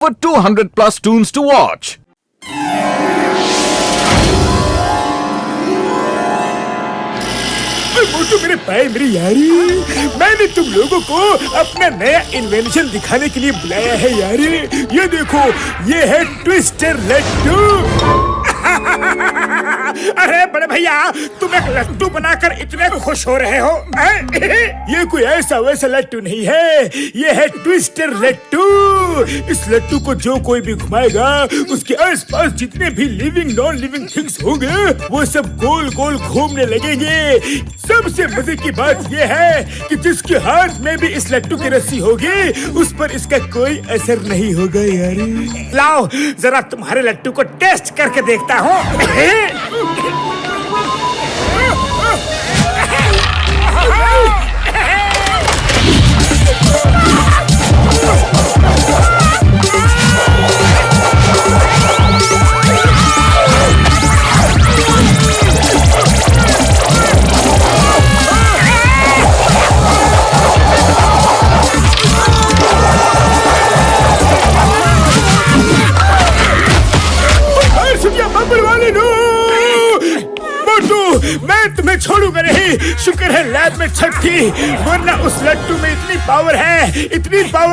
for 200 plus tunes to watch. मोटू मेरे भाई मेरी यारी, मैंने तुम लोगों को अपना नया इन्वेंशन दिखाने के लिए बुलाया है यारी। ये देखो, ये है ट्विस्टर लड्डू। अरे बड़े भैया, तुम एक लड्डू बनाकर इतने खुश हो रहे हो? ये कोई ऐसा वैसा लड्डू नहीं है, ये है ट्विस्टर लड्डू। इस लड्डू को जो कोई भी घुमाएगा, उसके आसपास जितने भी लिविंग नॉन लिविंग थिंग्स होंगे वो सब गोल गोल घूमने लगेंगे। सबसे मजे की बात ये है कि जिसके हाथ में भी इस लड्डू की रस्सी होगी, उस पर इसका कोई असर नहीं होगा यारी। लाओ जरा तुम्हारे लड्डू को टेस्ट करके देखता हूँ। मैं तुम्हें छोड़ूंगा नहीं। शुक्र है लैब में छत थी, वरना उस लड्डू में इतनी पावर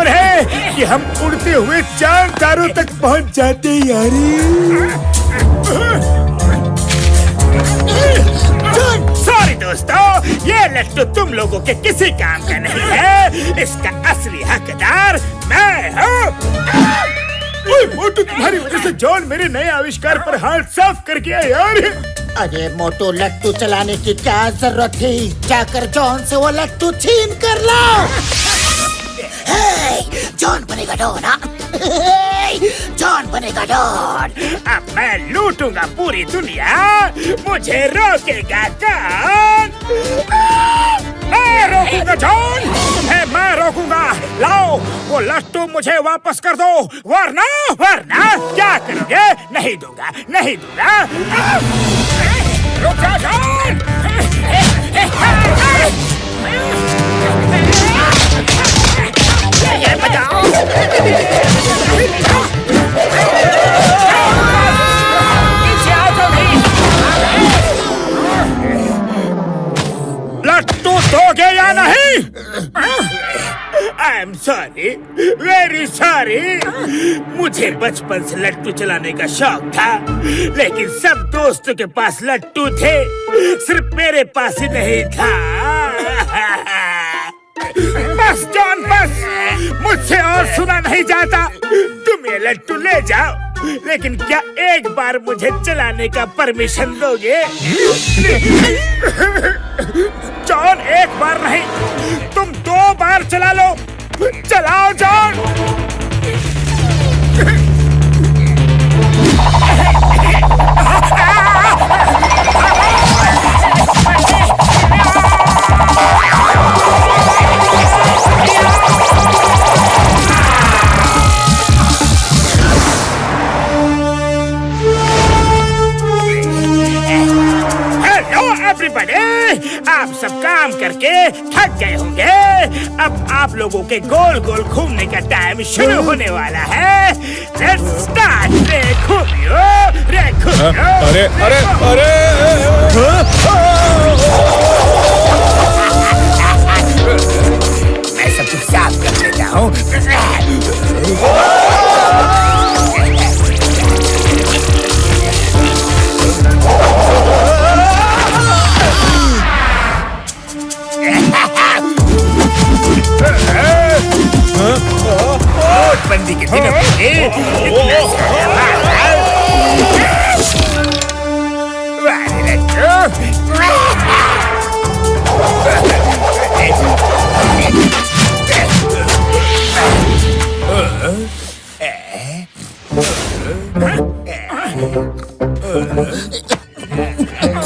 है कि हम उड़ते हुए चांद तारों तक पहुंच जाते यारी। सॉरी दोस्तों, ये लड्डू तुम लोगों के किसी काम का नहीं है। इसका असली हकदार मैं हूँ। मोटू, तुम्हारी वजह से जॉन मेरे नए आविष्कार पर हाथ साफ कर गया यार। अरे मोटू, लट्टू चलाने की क्या जरूरत थी? जाकर जॉन से वो लट्टू छीन कर लाओ। जॉन बनेगा डॉन, जॉन बनेगा डॉन। अब मैं लूटूंगा पूरी दुनिया, मुझे रोकेगा कौन? मैं रोकूंगा जॉन, तुम्हें मैं रोकूंगा। लाओ वो लट्टू मुझे वापस कर दो, वरना क्या करोगे? नहीं दूंगा। रुक जा जॉन। ये बचाओ। पीछे आओ जल्दी। लट्टू दोगे या नहीं? I am sorry, very sorry. मुझे बचपन से लट्टू चलाने का शौक था, लेकिन सब दोस्तों के पास लट्टू थे, सिर्फ मेरे पास ही नहीं था। बस जॉन बस, मुझसे और सुना नहीं जाता। तुम ये लट्टू ले जाओ, लेकिन क्या एक बार मुझे चलाने का परमिशन दोगे? जॉन, एक बार नहीं, तुम 2 बार चला लो। चलाओ जॉन। आप सब काम करके थक गए होंगे। अब आप लोगों के गोल गोल घूमने का टाइम शुरू होने वाला है। Let's start. रे घूमियो। अरे मैं सब कुछ साफ कर देता हूँ। नोटबंदी के दिनों में इतना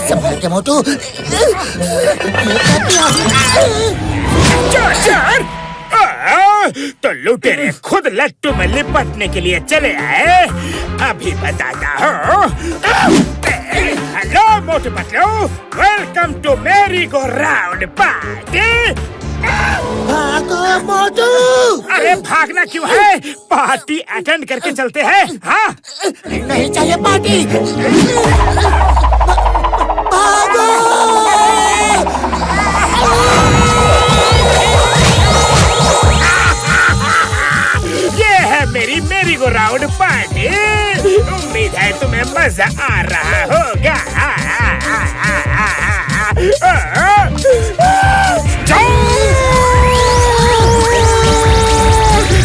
संभल के मोटू। तो लुटेरे खुद लट्टू में लिपटने के लिए चले आए। अभी बताता हूँ। Hello Motu Patlu, welcome to merry go round party. भागो मोटू। अरे भागना क्यों है? पार्टी अटेंड करके चलते हैं। हाँ नहीं चाहिए पार्टी। भागो। ये है मेरी मेरी गो राउंड पार्टी। उम्मीद है तुम्हें मजा आ रहा होगा।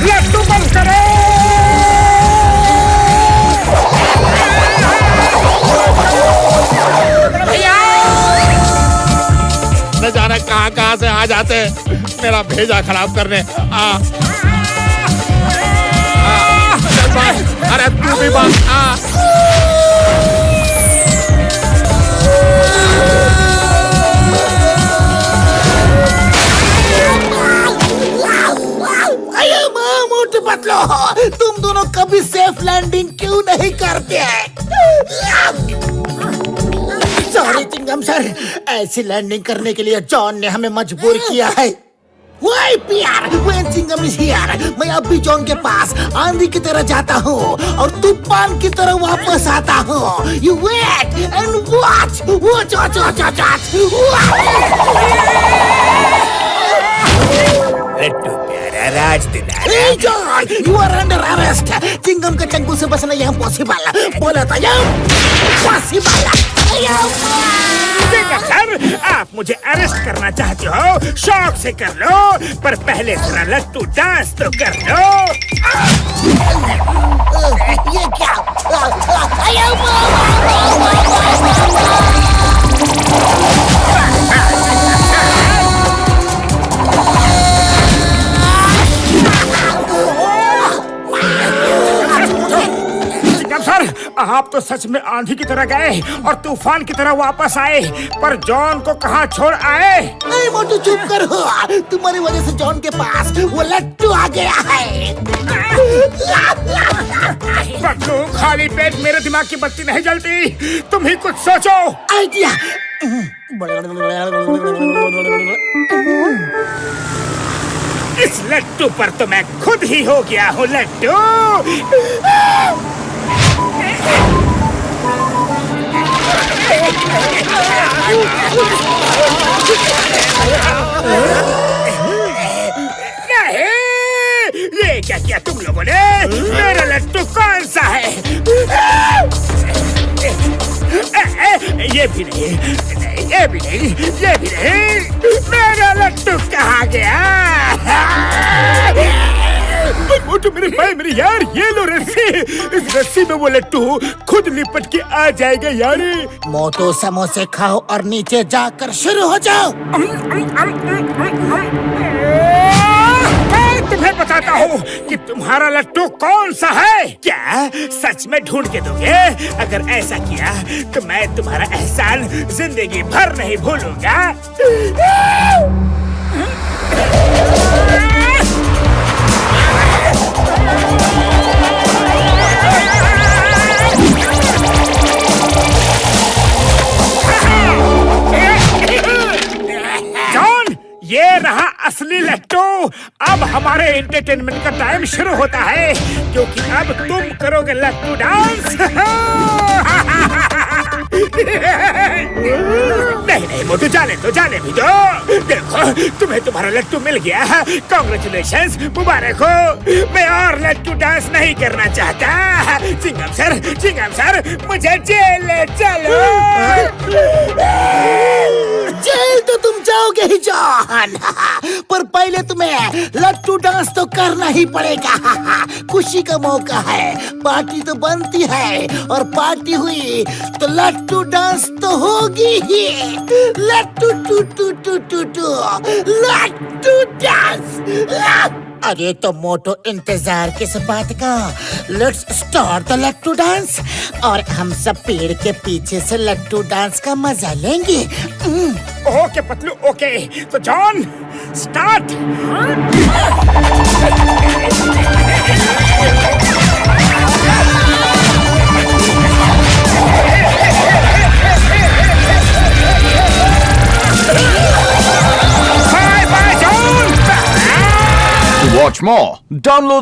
लड्डू बंद करो। न जाने कहाँ से आ जाते मेरा भेजा खराब करने। अरे तू भी बात मोटू पतलो, तुम दोनों कभी सेफ लैंडिंग क्यों नहीं करते? सॉरी चिंगम सर, ऐसी लैंडिंग करने के लिए जॉन ने हमें मजबूर किया है। Why PR? When Chingam is here, मैं अब भी जॉन के पास आंधी की तरह जाता हूँ और तूफान की तरह वापस आता हूँ। You wait and watch. Watch, watch, watch, watch, Laddu प्यारा राज दुलारा। Hey John, you are under arrest. Chingam के चंगुल से बचना यहाँ पॉसिबल। बोला था यहाँ पॉसिबल। सर, आप मुझे अरेस्ट करना चाहते हो? शौक से कर लो, पर पहले जरा लट्टू डांस तो कर लो। ये क्या? सर, आप तो सच में आंधी की तरह गए और तूफान की तरह वापस आए, पर जॉन को कहाँ छोड़ आए? नहीं मोटू चुप कर हो, तुम्हारी वजह से जॉन के पास वो लट्टू आ गया है। पतलू, खाली पेट मेरे दिमाग की बत्ती नहीं जलती। तुम ही कुछ सोचो। आइडिया। इस लट्टू पर तो मैं खुद ही हो गया हूँ लट्टू। नहीं, ये क्या किया तुम लोगों ने? मेरा लट्टू कौन सा है? ये भी नहीं, ये भी नहीं, ये भी नहीं। मेरा लट्टू कहाँ गया? मोटू मेरे भाई, मेरे यार, ये लो रस्सी। इस रस्सी में वो लट्टू खुद लिपट के आ जाएगा यार। मोटू समोसे खाओ और नीचे जाकर शुरू हो जाओ। मैं तुम्हें बताता हूँ कि तुम्हारा लट्टू कौन सा है। क्या सच में ढूंढ के दोगे? अगर ऐसा किया तो मैं तुम्हारा एहसान जिंदगी भर नहीं भूलूंगा। जॉन, ये रहा असली लट्टू। अब हमारे एंटरटेनमेंट का टाइम शुरू होता है, क्योंकि अब तुम करोगे लट्टू डांस। नहीं नहीं मोटू, जाने दो, जाने भी दो। देखो, तुम्हें तुम्हारा लट्टू मिल गया। कांग्रेचुलेशंस, मुबारक हो। मैं और लट्टू डांस नहीं करना चाहता। चिंगम सर, मुझे जेल ले चलो। जेल तो तुम जाओगे ही जॉन, पर पहले तुम्हें लट्टू डांस तो करना ही पड़ेगा। खुशी का मौका है, पार्टी तो बनती है, और पार्टी हुई तो लट्टू डांस तो होगी ही। लट्टू टू टू टू टू टू लट्टू डांस। अरे तो मोटो, इंतजार किस बात का? लेट्स स्टार्ट द लट्टू डांस, और हम सब पेड़ के पीछे से लट्टू डांस का मजा लेंगे। Okay Patlu, okay. तो John, start. Bye bye John. watch more, download